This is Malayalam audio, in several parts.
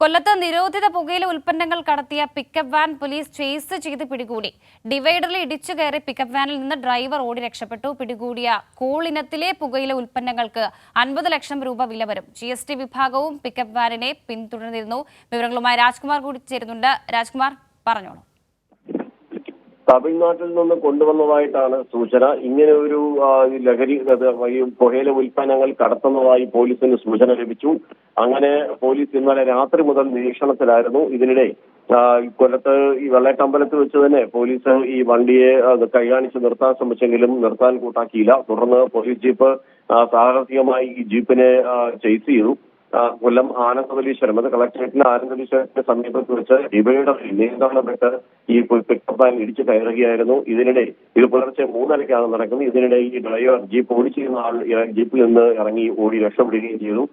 കൊല്ലത്ത് നിരോധിത പുകയില ഉൽപ്പന്നങ്ങൾ കടത്തിയ പിക്കപ്പ് വാൻ പോലീസ് ചേസ് ചെയ്ത് പിടികൂടി. ഡിവൈഡറിൽ ഇടിച്ചു കയറി പിക്കപ്പ് വാനിൽ നിന്ന് ഡ്രൈവർ ഓടി രക്ഷപ്പെട്ടു. പിടികൂടിയ കൂൾ ഇനത്തിലെ പുകയില ഉൽപ്പന്നങ്ങൾക്ക് 50 ലക്ഷം രൂപ വില വരും. GST വിഭാഗവും പിക്കപ്പ് വാനിനെ പിന്തുടർന്നിരുന്നു. വിവരങ്ങളുമായി രാജ്കുമാർ കൂടി ചേരുന്നുണ്ട്. രാജ്കുമാർ, പറഞ്ഞോളൂ. തമിഴ്നാട്ടിൽ നിന്ന് കൊണ്ടുവന്നതായിട്ടാണ് സൂചന. ഇങ്ങനെ ഒരു ലഹരി പുകയില ഉൽപ്പന്നങ്ങൾ കടത്തുന്നതായി പോലീസിന് സൂചന ലഭിച്ചു. അങ്ങനെ പോലീസ് ഇന്നലെ രാത്രി മുതൽ നിരീക്ഷണത്തിലായിരുന്നു. ഇതിനിടെ കൊല്ലത്ത് ഈ വെള്ളേട്ടമ്പലത്ത് വെച്ച് തന്നെ പോലീസ് ഈ വണ്ടിയെ കൈകാണിച്ച് നിർത്താൻ ശ്രമിച്ചെങ്കിലും നിർത്താൻ കൂട്ടാക്കിയില്ല. തുടർന്ന് പോലീസ് ജീപ്പ് സാഹസികമായി ഈ ജീപ്പിനെ ചേസ് ചെയ്തു. കൊല്ലം ആനന്ദവല്ലീശ്വരം, അത് കളക്ടറേറ്റിലെ ആനന്ദവല്ലീശ്വരത്തിന്റെ സമീപത്ത് വെച്ച് ഡിവൈഡറിൽ നിയന്ത്രണപ്പെട്ട് ഈ പിക്കപ്പ് വാൻ ഇടിച്ചു കയറുകയായിരുന്നു. ഇതിനിടെ ഇത് പുലർച്ചെ 3:30 നടക്കുന്നത്. ഇതിനിടെ ഈ ഡ്രൈവർ ജീപ്പ് ഓടിച്ചിരുന്ന ആൾ ജീപ്പിൽ നിന്ന് ഇറങ്ങി ഓടി രക്ഷപ്പെടുകയും ചെയ്തു.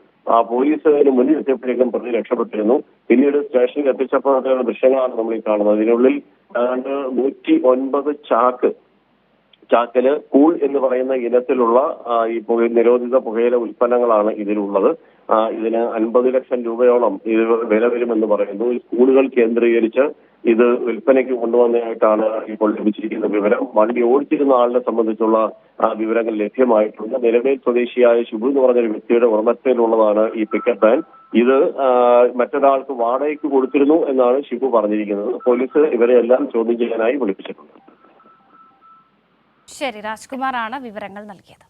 പോലീസിന് മുന്നിൽ എത്തിയപ്പോഴേക്കും പ്രതി രക്ഷപ്പെട്ടിരുന്നു. പിന്നീട് സ്റ്റേഷനിൽ എത്തിച്ചപ്പോഴത്തെ ദൃശ്യങ്ങളാണ് നമ്മൾ ഈ കാണുന്നത്. ഇതിനുള്ളിൽ ഏതാണ്ട് 109 ചാക്കില് കൂൾ എന്ന് പറയുന്ന ഇനത്തിലുള്ള ഈ നിരോധിത പുകയില ഉൽപ്പന്നങ്ങളാണ് ഇതിലുള്ളത്. ഇതിന് 50 ലക്ഷം രൂപയോളം ഇത് വില വരുമെന്ന് പറയുന്നു. ഈ സ്കൂളുകൾ കേന്ദ്രീകരിച്ച് ഇത് വിൽപ്പനയ്ക്ക് കൊണ്ടുവന്നതായിട്ടാണ് ഇപ്പോൾ ലഭിച്ചിരിക്കുന്ന വിവരം. വണ്ടി ഓടിച്ചിരുന്ന ആളിനെ സംബന്ധിച്ചുള്ള വിവരങ്ങൾ ലഭ്യമായിട്ടുണ്ട്. നിലമേൽ സ്വദേശിയായ ശുഭു എന്ന് പറഞ്ഞൊരു വ്യക്തിയുടെ ഉടമസ്ഥയിലുള്ളതാണ് ഈ പിക്കപ്പ് വാൻ. ഇത് മറ്റൊരാൾക്ക് വാടകയ്ക്ക് കൊടുത്തിരുന്നു എന്നാണ് ഷിബു പറഞ്ഞിരിക്കുന്നത്. പോലീസ് ഇവരെല്ലാം ചോദ്യം ചെയ്യാനായി വിളിപ്പിച്ചിട്ടുണ്ട്. ശരി, രാജ്കുമാറാണ് വിവരങ്ങൾ നൽകിയത്.